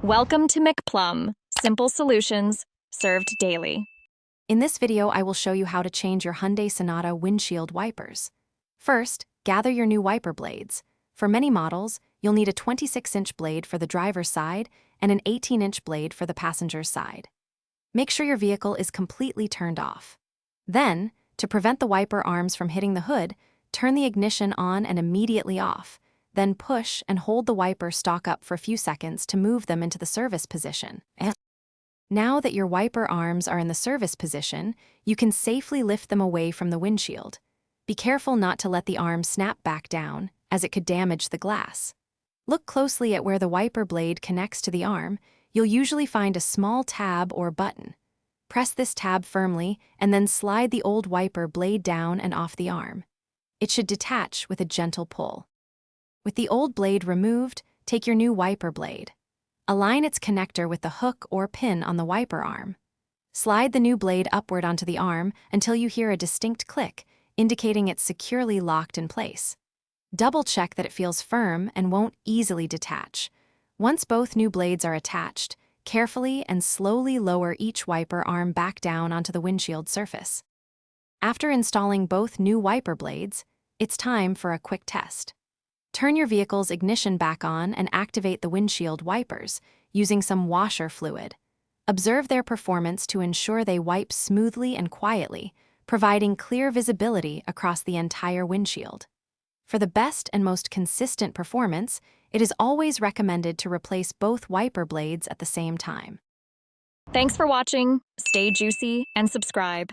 Welcome to McPlum, simple solutions served daily. In this video, I will show you how to change your Hyundai Sonata windshield wipers. First, gather your new wiper blades. For many models, you'll need a 26-inch blade for the driver's side and an 18-inch blade for the passenger's side. Make sure your vehicle is completely turned off. Then, to prevent the wiper arms from hitting the hood, turn the ignition on and immediately off. Then push and hold the wiper stalk up for a few seconds to move them into the service position. Now that your wiper arms are in the service position, you can safely lift them away from the windshield. Be careful not to let the arm snap back down, as it could damage the glass. Look closely at where the wiper blade connects to the arm. You'll usually find a small tab or button. Press this tab firmly and then slide the old wiper blade down and off the arm. It should detach with a gentle pull. With the old blade removed, take your new wiper blade. Align its connector with the hook or pin on the wiper arm. Slide the new blade upward onto the arm until you hear a distinct click, indicating it's securely locked in place. Double-check that it feels firm and won't easily detach. Once both new blades are attached, carefully and slowly lower each wiper arm back down onto the windshield surface. After installing both new wiper blades, it's time for a quick test. Turn your vehicle's ignition back on and activate the windshield wipers using some washer fluid. Observe their performance to ensure they wipe smoothly and quietly, providing clear visibility across the entire windshield. For the best and most consistent performance, it is always recommended to replace both wiper blades at the same time. Thanks for watching. Stay juicy and subscribe.